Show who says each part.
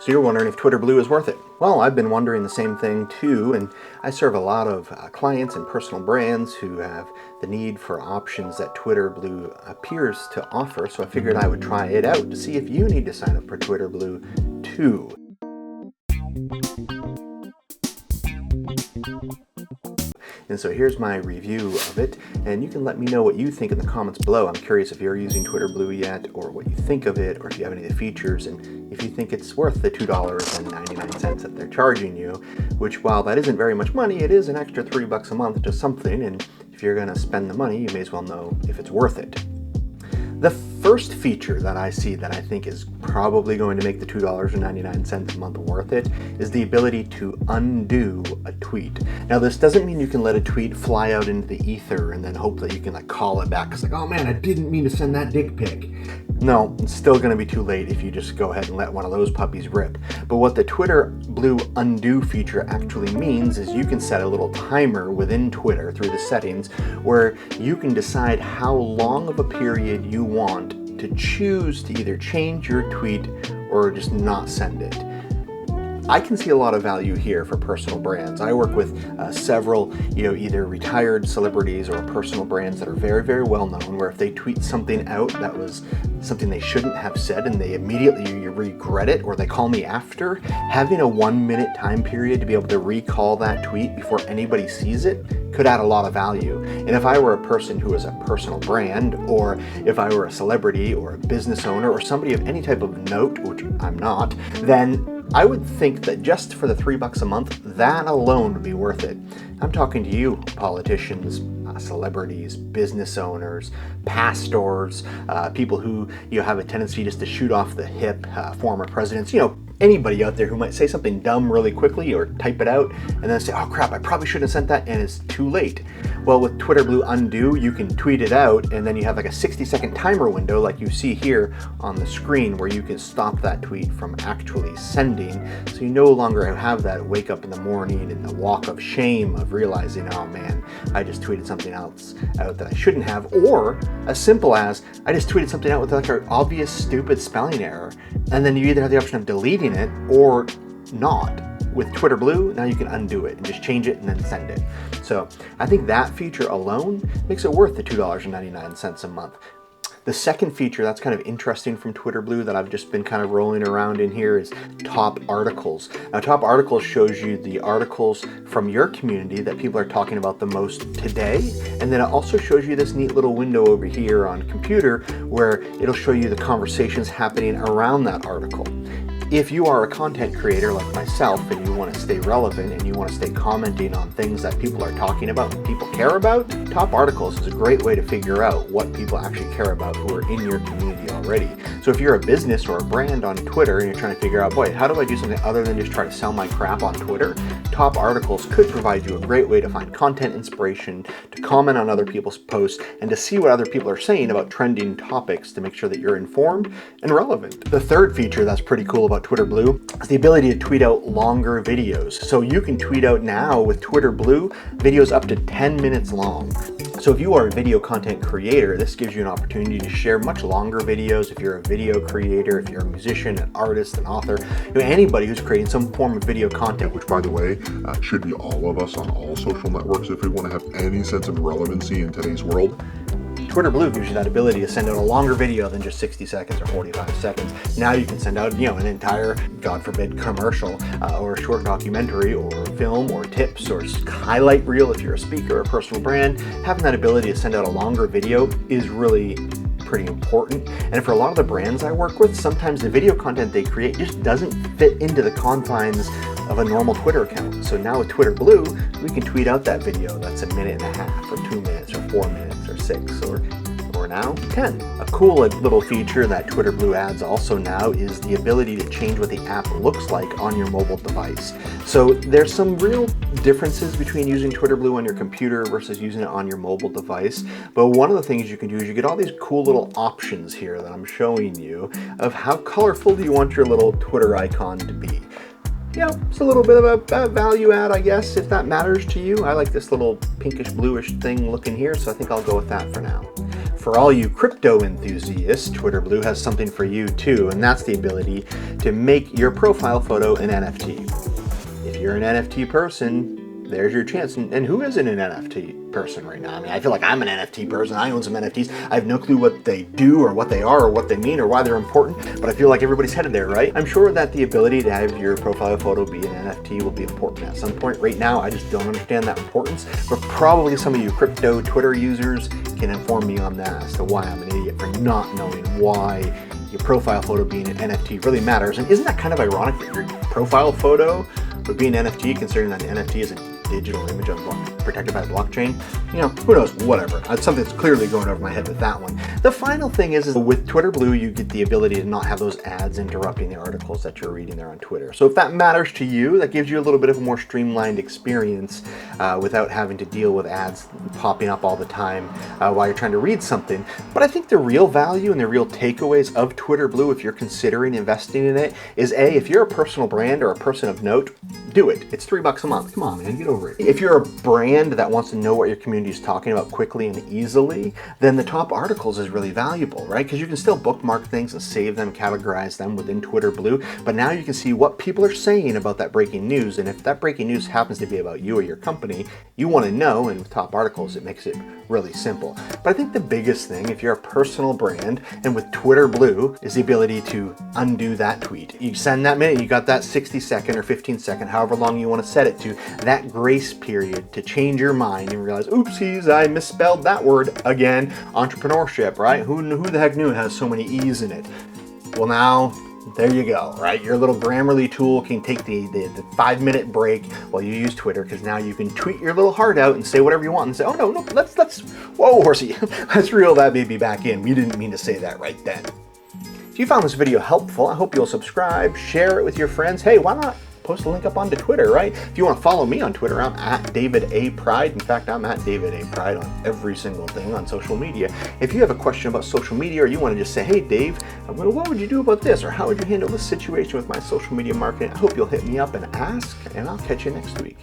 Speaker 1: So you're wondering if Twitter Blue is worth it. Well, I've been wondering the same thing too, and I serve a lot of clients and personal brands who have the need for options that Twitter Blue appears to offer, so I figured I would try it out to see if you need to sign up for Twitter Blue too. And so here's my review of it, and you can let me know what you think in the comments below. I'm curious if you're using Twitter Blue yet, or what you think of it, or if you have any of the features, and if you think it's worth the $2.99 that they're charging you, which, while that isn't very much money, it is an extra $3 a month, just something, and if you're going to spend the money, you may as well know if it's worth it. The first feature that I see that I think is probably going to make the $2.99 a month worth it is the ability to undo a tweet. Now, this doesn't mean you can let a tweet fly out into the ether and then hope that you can call it back. It's like, oh man, I didn't mean to send that dick pic. No, it's still going to be too late if you just go ahead and let one of those puppies rip. But what the Twitter Blue undo feature actually means is you can set a little timer within Twitter through the settings where you can decide how long of a period you want to choose to either change your tweet or just not send it. I can see a lot of value here for personal brands. I work with several, either retired celebrities or personal brands that are very, very well known, where if they tweet something out that was something they shouldn't have said and they immediately regret it, or they call me after, having a 1 minute time period to be able to recall that tweet before anybody sees it could add a lot of value. And if I were a person who is a personal brand, or if I were a celebrity or a business owner or somebody of any type of note, which I'm not, then I would think that just for the $3 a month, that alone would be worth it. I'm talking to you, politicians, celebrities, business owners, pastors, people who have a tendency just to shoot off the hip, former presidents, anybody out there who might say something dumb really quickly or type it out and then say, oh crap, I probably shouldn't have sent that, and it's too late. Well, with Twitter Blue Undo, you can tweet it out and then you have a 60-second timer window like you see here on the screen where you can stop that tweet from actually sending, so you no longer have that wake up in the morning and the walk of shame of realizing, oh man, I just tweeted something else out that I shouldn't have, or as simple as I just tweeted something out with an obvious stupid spelling error, and then you either have the option of deleting it or not. With Twitter Blue, now you can undo it and just change it and then send it. So I think that feature alone makes it worth the $2.99 a month. The second feature that's kind of interesting from Twitter Blue that I've just been kind of rolling around in here is top articles. Now, top articles shows you the articles from your community that people are talking about the most today. And then it also shows you this neat little window over here on computer where it'll show you the conversations happening around that article. If you are a content creator like myself and you want to stay relevant and you want to stay commenting on things that people are talking about and people care about, top articles is a great way to figure out what people actually care about who are in your community already. So if you're a business or a brand on Twitter and you're trying to figure out, boy, how do I do something other than just try to sell my crap on Twitter? Top articles could provide you a great way to find content inspiration, to comment on other people's posts, and to see what other people are saying about trending topics to make sure that you're informed and relevant. The third feature that's pretty cool about Twitter Blue is the ability to tweet out longer videos. So you can tweet out now with Twitter Blue videos up to 10 minutes long. So if you are a video content creator, this gives you an opportunity to share much longer videos. If you're a video creator, if you're a musician, an artist, an author, anybody who's creating some form of video content,
Speaker 2: which by the way, should be all of us on all social networks if we want to have any sense of relevancy in today's world.
Speaker 1: Twitter Blue gives you that ability to send out a longer video than just 60 seconds or 45 seconds. Now you can send out, an entire, God forbid, commercial or a short documentary or film or tips or highlight reel if you're a speaker or a personal brand. Having that ability to send out a longer video is really pretty important. And for a lot of the brands I work with, sometimes the video content they create just doesn't fit into the confines of a normal Twitter account. So now with Twitter Blue, we can tweet out that video that's a minute and a half or 2 minutes or 4 minutes or 6 or now 10. A cool little feature that Twitter Blue adds also now is the ability to change what the app looks like on your mobile device. So there's some real differences between using Twitter Blue on your computer versus using it on your mobile device. But one of the things you can do is you get all these cool little options here that I'm showing you of how colorful do you want your little Twitter icon to be. It's a little bit of a value add, I guess, if that matters to you. I like this little pinkish bluish thing looking here, so I think I'll go with that for now. For all you crypto enthusiasts, Twitter Blue has something for you too, and that's the ability to make your profile photo an NFT. If you're an NFT person, there's your chance. And who isn't an NFT person right now? I mean, I feel like I'm an NFT person. I own some NFTs. I have no clue what they do or what they are or what they mean or why they're important, but I feel like everybody's headed there, right? I'm sure that the ability to have your profile photo be an NFT will be important at some point. Right now, I just don't understand that importance, but probably some of you crypto Twitter users can inform me on that as to why I'm an idiot for not knowing why your profile photo being an NFT really matters. And isn't that kind of ironic that your profile photo would be an NFT, considering that an NFT is a digital image protected by the blockchain? You know, who knows, whatever. Something that's clearly going over my head with that one. The final thing is with Twitter Blue, you get the ability to not have those ads interrupting the articles that you're reading there on Twitter. So if that matters to you, that gives you a little bit of a more streamlined experience without having to deal with ads popping up all the time while you're trying to read something. But I think the real value and the real takeaways of Twitter Blue, if you're considering investing in it, is A, if you're a personal brand or a person of note, do it. It's $3 a month. Come on, man, get over it. If you're a brand that wants to know what your community is talking about quickly and easily, then the top articles is really valuable, right? Because you can still bookmark things and save them, categorize them within Twitter Blue, but now you can see what people are saying about that breaking news, and if that breaking news happens to be about you or your company, you want to know, and with top articles, it makes it really simple. But I think the biggest thing, if you're a personal brand, and with Twitter Blue, is the ability to undo that tweet. You send that minute, you got that 60-second or 15-second, however long you want to set it to, that grace period to change your mind and realize, oopsies, I misspelled that word again. Entrepreneurship, right? Who the heck knew it has so many E's in it? Well, now, there you go, right? Your little Grammarly tool can take the 5-minute break while you use Twitter, because now you can tweet your little heart out and say whatever you want and say, oh no, let's, whoa, horsey, let's reel that baby back in. We didn't mean to say that right then. If you found this video helpful, I hope you'll subscribe, share it with your friends. Hey, why not post a link up onto Twitter, right? If you want to follow me on Twitter, I'm at David A. Pride. In fact, I'm at David A. Pride on every single thing on social media. If you have a question about social media, or you want to just say, hey Dave, what would you do about this? Or how would you handle this situation with my social media marketing? I hope you'll hit me up and ask, and I'll catch you next week.